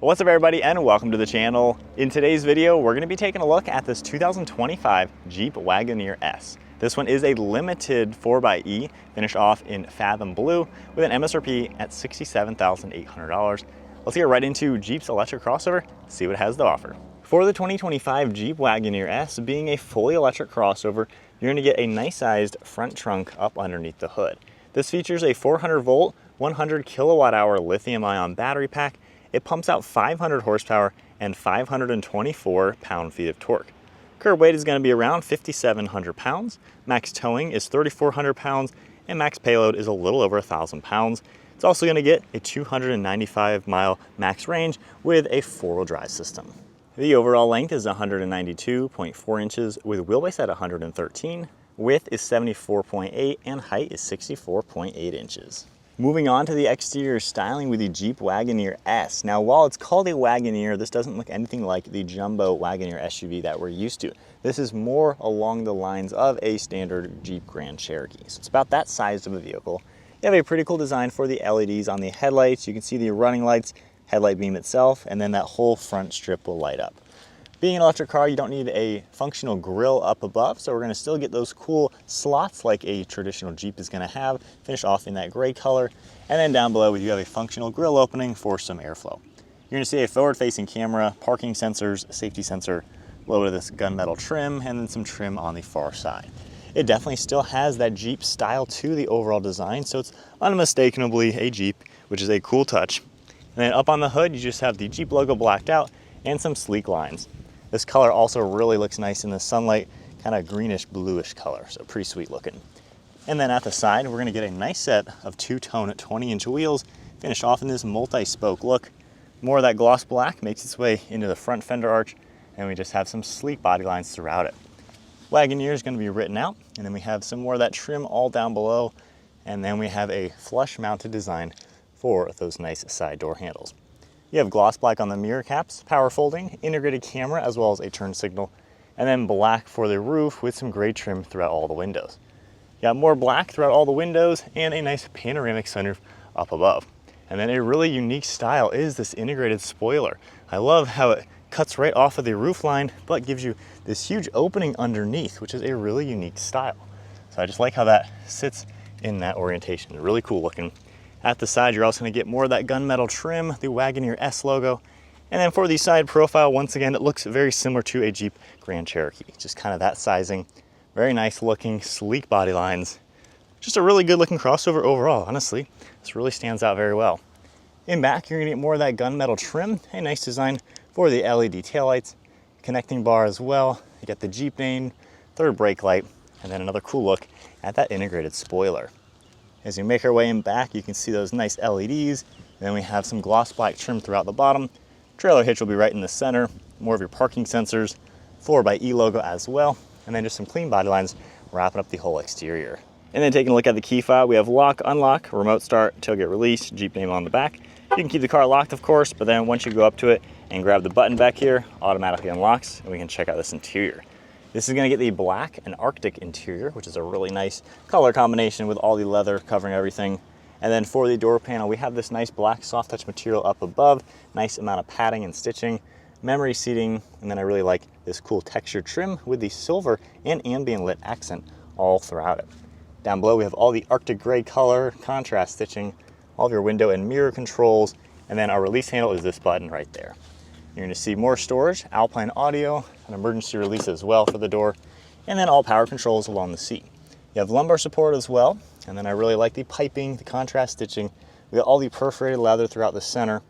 What's up everybody and welcome to the channel. In today's video, we're gonna be taking a look at this 2025 Jeep Wagoneer S. This one is a limited 4xe, finished off in Fathom Blue with an MSRP at $67,800. Let's get right into Jeep's electric crossover, see what it has to offer. For the 2025 Jeep Wagoneer S, being a fully electric crossover, you're gonna get a nice sized front trunk up underneath the hood. This features a 400 volt, 100 kilowatt hour lithium ion battery pack. It pumps out 500 horsepower and 524 pound-feet of torque. Curb weight is going to be around 5,700 pounds. Max towing is 3,400 pounds, and max payload is a little over 1,000 pounds. It's also going to get a 295-mile max range with a four-wheel drive system. The overall length is 192.4 inches with wheelbase at 113. Width is 74.8 and height is 64.8 inches. Moving on to the exterior styling with the Jeep Wagoneer S. Now, while it's called a Wagoneer, this doesn't look anything like the jumbo Wagoneer SUV that we're used to. This is more along the lines of a standard Jeep Grand Cherokee. So it's about that size of a vehicle. You have a pretty cool design for the LEDs on the headlights. You can see the running lights, headlight beam itself, and then that whole front strip will light up. Being an electric car, you don't need a functional grille up above, so we're going to still get those cool slots like a traditional Jeep is going to have, finished off in that gray color. And then down below, we do have a functional grille opening for some airflow. You're going to see a forward-facing camera, parking sensors, safety sensor, a little bit of this gunmetal trim, and then some trim on the far side. It definitely still has that Jeep style to the overall design, so it's unmistakably a Jeep, which is a cool touch. And then up on the hood, you just have the Jeep logo blacked out and some sleek lines. This color also really looks nice in the sunlight, kind of greenish bluish color, so pretty sweet looking. And then at the side, we're gonna get a nice set of two-tone 20-inch wheels, finished off in this multi-spoke look. More of that gloss black makes its way into the front fender arch, and we just have some sleek body lines throughout it. Wagoneer is gonna be written out, and then we have some more of that trim all down below, and then we have a flush mounted design for those nice side door handles. You have gloss black on the mirror caps, power folding, integrated camera, as well as a turn signal, and then black for the roof with some gray trim throughout all the windows. You got more black throughout all the windows and a nice panoramic sunroof up above. And then a really unique style is this integrated spoiler. I love how it cuts right off of the roof line, but gives you this huge opening underneath, which is a really unique style. So I just like how that sits in that orientation. Really cool looking. At the side, you're also going to get more of that gunmetal trim, the Wagoneer S logo. And then for the side profile, once again, it looks very similar to a Jeep Grand Cherokee. Just kind of that sizing. Very nice looking, sleek body lines. Just a really good looking crossover overall, honestly. This really stands out very well. In back, you're going to get more of that gunmetal trim. A nice design for the LED taillights. Connecting bar as well. You got the Jeep name, third brake light, and then another cool look at that integrated spoiler. As we make our way in back, you can see those nice LEDs. And then we have some gloss black trim throughout the bottom. Trailer hitch will be right in the center. More of your parking sensors. 4xe logo as well. And then just some clean body lines wrapping up the whole exterior. And then taking a look at the key fob, we have lock, unlock, remote start, tailgate release, Jeep name on the back. You can keep the car locked, of course, but then once you go up to it and grab the button back here, automatically unlocks, and we can check out this interior. This is going to get the black and Arctic interior, which is a really nice color combination with all the leather covering everything. And then for the door panel, we have this nice black soft touch material up above, nice amount of padding and stitching, memory seating, and then I really like this cool textured trim with the silver and ambient lit accent all throughout it. Down below, we have all the Arctic gray color, contrast stitching, all of your window and mirror controls, and then our release handle is this button right there. You're going to see more storage, Alpine audio, an emergency release as well for the door, and then all power controls along the seat. You have lumbar support as well, and then I really like the piping, the contrast stitching. We got all the perforated leather throughout the center.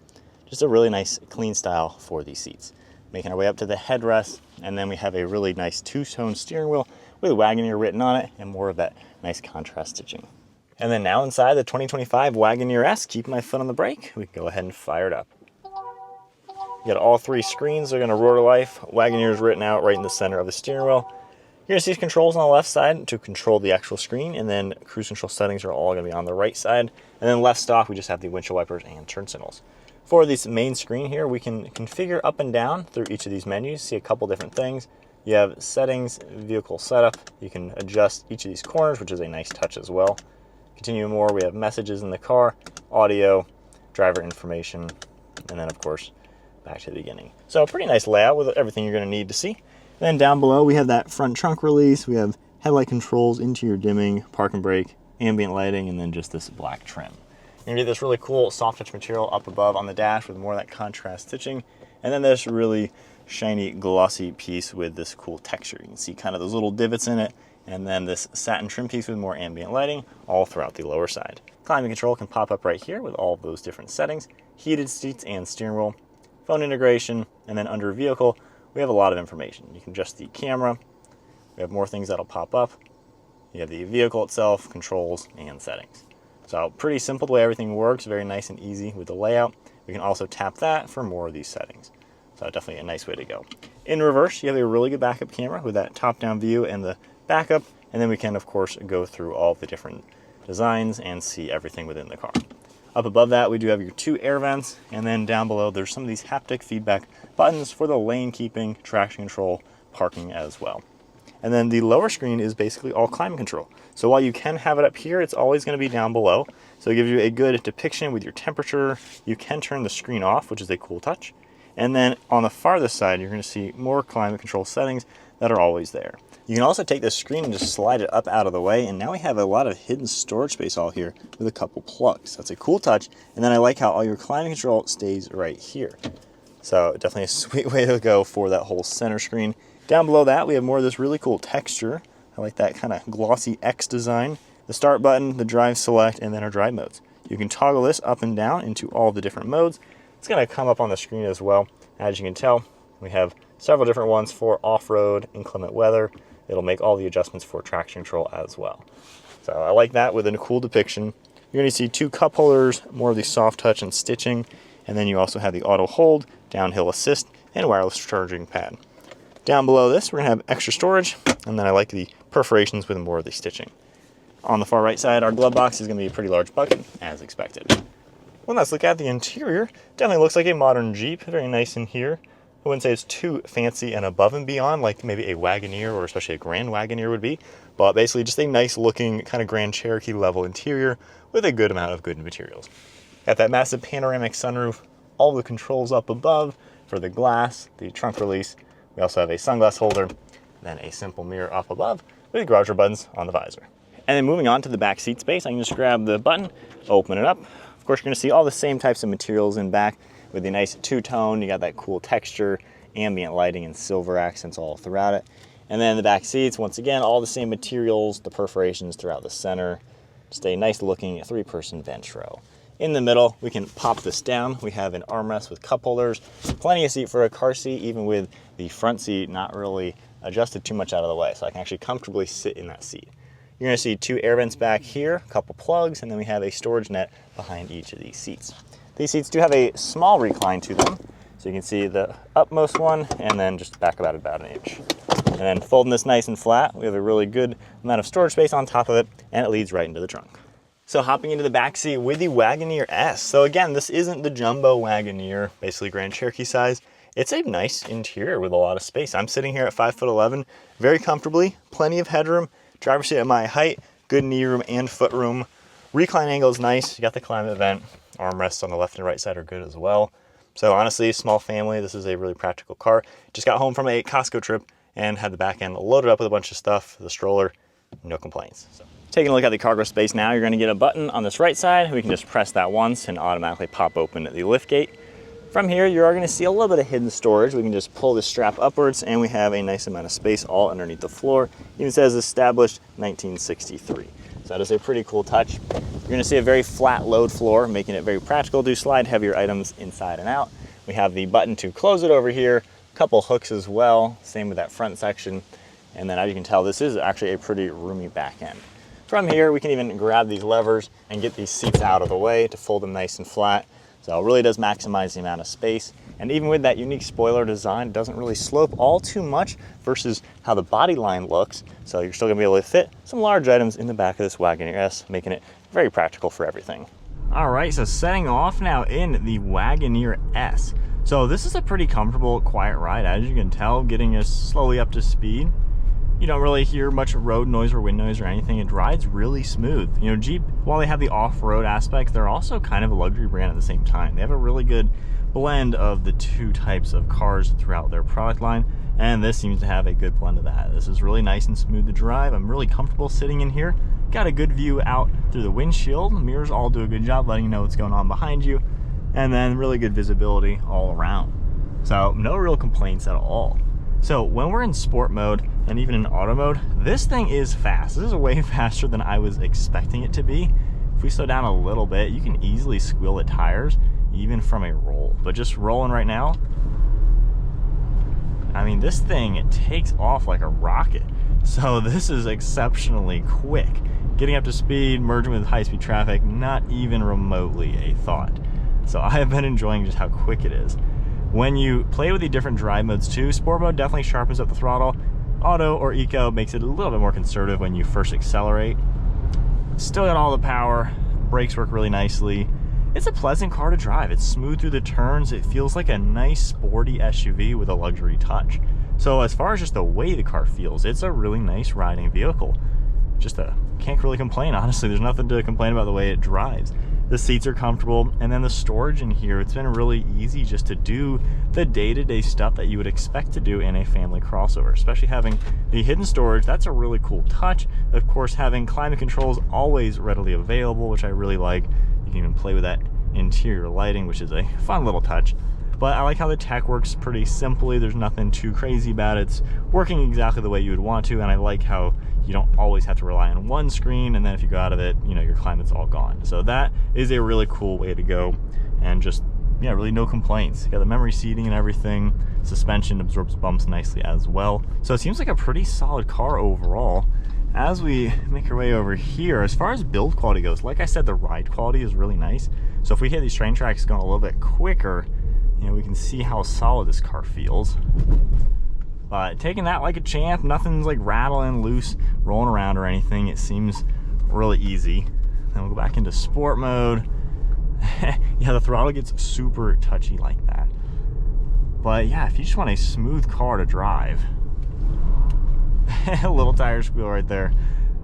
Just a really nice clean style for these seats. Making our way up to the headrest, and then we have a really nice two-tone steering wheel with Wagoneer written on it and more of that nice contrast stitching. And then now inside the 2025 Wagoneer S, keep my foot on the brake, we can go ahead and fire it up. You got all three screens, they're gonna roar to life. Wagoneer is written out right in the center of the steering wheel. You're gonna see controls on the left side to control the actual screen, and then cruise control settings are all gonna be on the right side. And then left stop, we just have the windshield wipers and turn signals. For this main screen here, we can configure up and down through each of these menus, see a couple different things. You have settings, vehicle setup. You can adjust each of these corners, which is a nice touch as well. Continue more, we have messages in the car, audio, driver information, and then of course, back to the beginning. So a pretty nice layout with everything you're going to need to see. Then down below we have that front trunk release. We have headlight controls, interior dimming, park and brake, ambient lighting, and then just this black trim. You're going to get this really cool soft touch material up above on the dash with more of that contrast stitching. And then this really shiny glossy piece with this cool texture. You can see kind of those little divots in it, and then this satin trim piece with more ambient lighting all throughout the lower side. Climate control can pop up right here with all of those different settings, heated seats and steering wheel, phone integration, and then under vehicle, we have a lot of information. You can adjust the camera. We have more things that'll pop up. You have the vehicle itself, controls, and settings. So pretty simple the way everything works, very nice and easy with the layout. We can also tap that for more of these settings. So definitely a nice way to go. In reverse, you have a really good backup camera with that top-down view and the backup, and then we can, of course, go through all the different designs and see everything within the car. Up above that, we do have your 2 air vents, and then down below, there's some of these haptic feedback buttons for the lane keeping, traction control, parking as well. And then the lower screen is basically all climate control. So while you can have it up here, it's always going to be down below. So it gives you a good depiction with your temperature. You can turn the screen off, which is a cool touch. And then on the farthest side, you're going to see more climate control settings that are always there. You can also take this screen and just slide it up out of the way, and now we have a lot of hidden storage space all here with a couple plugs. That's a cool touch. And then I like how all your climate control stays right here. So definitely a sweet way to go for that whole center screen. Down below that, we have more of this really cool texture. I like that kind of glossy X design. The start button, the drive select, and then our drive modes. You can toggle this up and down into all the different modes. It's going to come up on the screen as well. As you can tell, we have several different ones for off-road, inclement weather. It'll make all the adjustments for traction control as well. So I like that with a cool depiction. You're going to see 2 cup holders, more of the soft touch and stitching, and then you also have the auto hold, downhill assist, and wireless charging pad. Down below this, we're going to have extra storage, and then I like the perforations with more of the stitching. On the far right side, our glove box is going to be a pretty large bucket, as expected. Well, let's look at the interior. Definitely looks like a modern Jeep, very nice in here. I wouldn't say it's too fancy and above and beyond like maybe a Wagoneer or especially a Grand Wagoneer would be, but basically just a nice looking kind of Grand Cherokee level interior with a good amount of good materials. Got that massive panoramic sunroof, all the controls up above for the glass, the trunk release. We also have a sunglass holder, then a simple mirror up above with garage door buttons on the visor. And then moving on to the back seat space, I can just grab the button, open it up. Of course, you're going to see all the same types of materials in back with a nice two-tone. You got that cool texture, ambient lighting, and silver accents all throughout it. And then the back seats, once again, all the same materials, the perforations throughout the center. Just a nice looking 3-person bench row. In the middle, we can pop this down. We have an armrest with cup holders, plenty of seat for a car seat, even with the front seat not really adjusted too much out of the way, so I can actually comfortably sit in that seat. You're going to see 2 air vents back here, a couple plugs, and then we have a storage net behind each of these seats. These seats do have a small recline to them, so you can see the upmost one and then just back about an inch. And then folding this nice and flat, we have a really good amount of storage space on top of it, and it leads right into the trunk. So hopping into the back seat with the Wagoneer S. So again, this isn't the jumbo Wagoneer, basically Grand Cherokee size. It's a nice interior with a lot of space. I'm sitting here at 5'11", very comfortably, plenty of headroom. Driver's seat at my height, good knee room and foot room. Recline angle is nice. You got the climate vent. Armrests on the left and right side are good as well. So honestly, small family, this is a really practical car. Just got home from a Costco trip and had the back end loaded up with a bunch of stuff. The stroller, no complaints. So, taking a look at the cargo space now, you're going to get a button on this right side. We can just press that once and automatically pop open the lift gate. From here, you are going to see a little bit of hidden storage. We can just pull this strap upwards and we have a nice amount of space all underneath the floor. Even says established 1963. So that is a pretty cool touch. You're going to see a very flat load floor, making it very practical to slide heavier items inside and out. We have the button to close it over here, a couple hooks as well, same with that front section. And then as you can tell, this is actually a pretty roomy back end. From here, we can even grab these levers and get these seats out of the way to fold them nice and flat. So it really does maximize the amount of space. And even with that unique spoiler design, it doesn't really slope all too much versus how the body line looks. So you're still gonna be able to fit some large items in the back of this Wagoneer S, making it very practical for everything. All right, so setting off now in the Wagoneer S. So this is a pretty comfortable, quiet ride, as you can tell, getting us slowly up to speed. You don't really hear much road noise or wind noise or anything. It rides really smooth. You know, Jeep, while they have the off-road aspects, they're also kind of a luxury brand at the same time. They have a really good blend of the two types of cars throughout their product line, and this seems to have a good blend of that. This is really nice and smooth to drive. I'm really comfortable sitting in here. Got a good view out through the windshield. The mirrors all do a good job letting you know what's going on behind you, and then really good visibility all around. So no real complaints at all. So when we're in sport mode and even in auto mode, this thing is fast. This is way faster than I was expecting it to be. If we slow down a little bit, you can easily squeal the tires even from a roll. But just rolling right now, I mean, this thing, it takes off like a rocket. So this is exceptionally quick. Getting up to speed, merging with high-speed traffic, not even remotely a thought. So I have been enjoying just how quick it is. When you play with the different drive modes too, sport mode definitely sharpens up the throttle. Auto or eco makes it a little bit more conservative when you first accelerate. Still got all the power, brakes work really nicely. It's a pleasant car to drive. It's smooth through the turns. It feels like a nice sporty SUV with a luxury touch. So as far as just the way the car feels, it's a really nice riding vehicle. Can't really complain, honestly. There's nothing to complain about the way it drives. The seats are comfortable, and then the storage in here, it's been really easy just to do the day-to-day stuff that you would expect to do in a family crossover, especially having the hidden storage. That's a really cool touch. Of course, having climate controls always readily available, which I really like. You can even play with that interior lighting, which is a fun little touch. But I like how the tech works pretty simply. There's nothing too crazy about it. It's working exactly the way you would want to, and I like how you don't always have to rely on one screen, and then if you go out of it, you know, your climate's all gone. So that is a really cool way to go, and just, yeah, really no complaints. You got the memory seating and everything. Suspension absorbs bumps nicely as well. So it seems like a pretty solid car overall. As we make our way over here, as far as build quality goes, like I said, the ride quality is really nice. So if we hit these train tracks going a little bit quicker, you know, we can see how solid this car feels. But taking that like a champ, nothing's like rattling loose, rolling around or anything. It seems really easy. Then we'll go back into sport mode. Yeah, the throttle gets super touchy like that. But yeah, if you just want a smooth car to drive, a little tire squeal right there.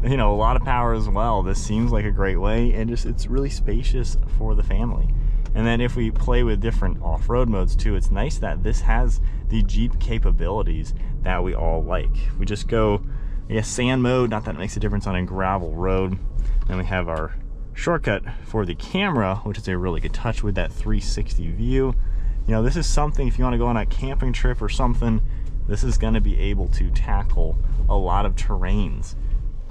You know, a lot of power as well. This seems like a great way, and just it's really spacious for the family. And then if we play with different off-road modes too, it's nice that this has the Jeep capabilities that we all like. We just go, I guess, sand mode, not that it makes a difference on a gravel road. Then we have our shortcut for the camera, which is a really good touch with that 360 view. You know, this is something, if you want to go on a camping trip or something, this is going to be able to tackle a lot of terrains.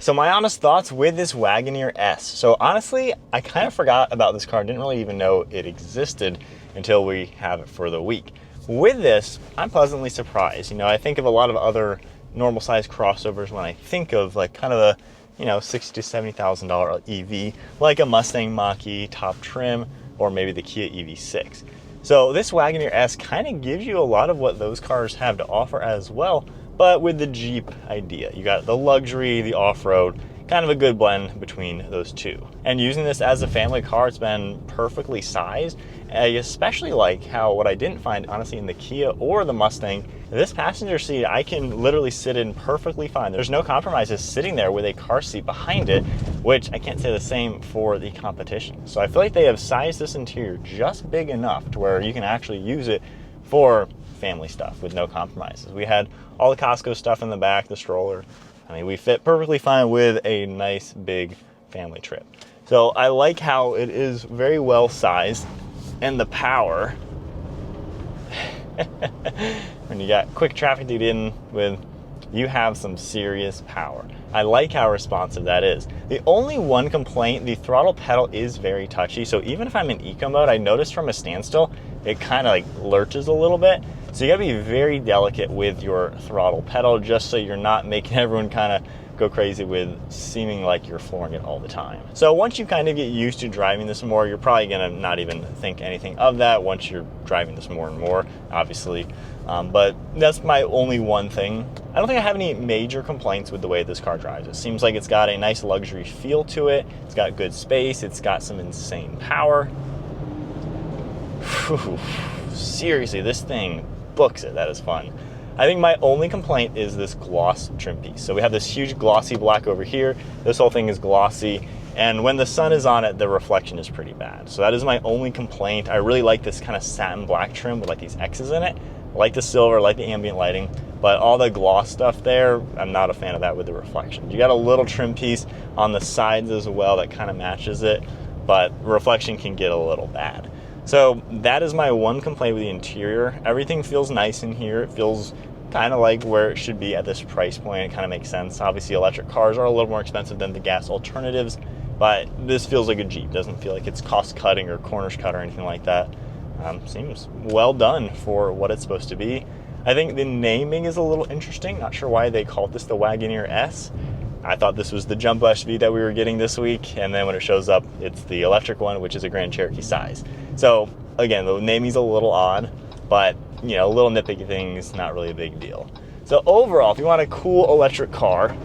So my honest thoughts with this Wagoneer S. So honestly, I kind of forgot about this car. Didn't really even know it existed until we have it for the week. With this, I'm pleasantly surprised. You know, I think of a lot of other normal size crossovers when I think of like kind of a, you know, $60,000 to $70,000 EV, like a Mustang Mach-E top trim, or maybe the Kia EV6. So this Wagoneer S kind of gives you a lot of what those cars have to offer as well, but with the Jeep idea. You got the luxury, the off-road, kind of a good blend between those two. And using this as a family car, it's been perfectly sized. I especially like how, what I didn't find honestly in the Kia or the Mustang, this passenger seat I can literally sit in perfectly fine. There's no compromises sitting there with a car seat behind it, which I can't say the same for the competition. So I feel like they have sized this interior just big enough to where you can actually use it for family stuff with no compromises. We had all the Costco stuff in the back, the stroller. I mean, we fit perfectly fine with a nice big family trip. So I like how it is very well sized, and the power. When you got quick traffic to get in with, you have some serious power. I like how responsive that is. The only one complaint, the throttle pedal is very touchy. So even if I'm in eco mode, I noticed from a standstill, it kind of like lurches a little bit. So you gotta be very delicate with your throttle pedal, just so you're not making everyone kind of go crazy with seeming like you're flooring it all the time. So once you kind of get used to driving this more, you're probably gonna not even think anything of that once you're driving this more and more, obviously. But that's my only one thing. I don't think I have any major complaints with the way this car drives. It seems like it's got a nice luxury feel to it. It's got good space. It's got some insane power. Whew. Seriously, this thing books it. That is fun. I think my only complaint is this gloss trim piece. So we have this huge glossy black over here. This whole thing is glossy. And when the sun is on it, the reflection is pretty bad. So that is my only complaint. I really like this kind of satin black trim with like these X's in it. I like the silver, I like the ambient lighting, but all the gloss stuff there, I'm not a fan of that with the reflection. You got a little trim piece on the sides as well that kind of matches it, but reflection can get a little bad. So that is my one complaint with the interior. Everything feels nice in here. It feels kind of like where it should be at this price point. It kind of makes sense. Obviously electric cars are a little more expensive than the gas alternatives, but this feels like a Jeep. Doesn't feel like it's cost cutting or corners cut or anything like that. Seems well done for what it's supposed to be. I think the naming is a little interesting. Not sure why they called this the Wagoneer S. I thought this was the jumbo SUV that we were getting this week, and then when it shows up, it's the electric one, which is a Grand Cherokee size. So again, the naming's a little odd, but you know, little nitpicky things, not really a big deal. So overall, if you want a cool electric car,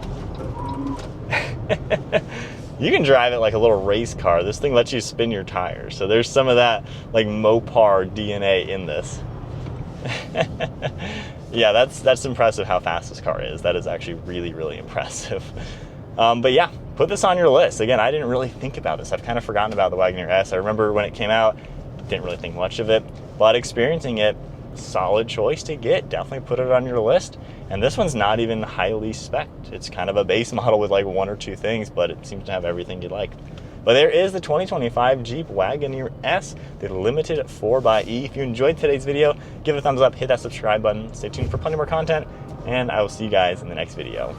you can drive it like a little race car. This thing lets you spin your tires. So there's some of that like Mopar DNA in this. Yeah, that's impressive how fast this car is. That is actually really, really impressive. But yeah, put this on your list. Again, I didn't really think about this. I've kind of forgotten about the Wagoneer S. I remember when it came out, didn't really think much of it, but experiencing it, solid choice to get. Definitely put it on your list. And this one's not even highly spec'd. It's kind of a base model with like one or two things, but it seems to have everything you'd like. But there is the 2025 Jeep Wagoneer S, the limited 4xe. If you enjoyed today's video, give it a thumbs up, hit that subscribe button. Stay tuned for plenty more content, and I will see you guys in the next video.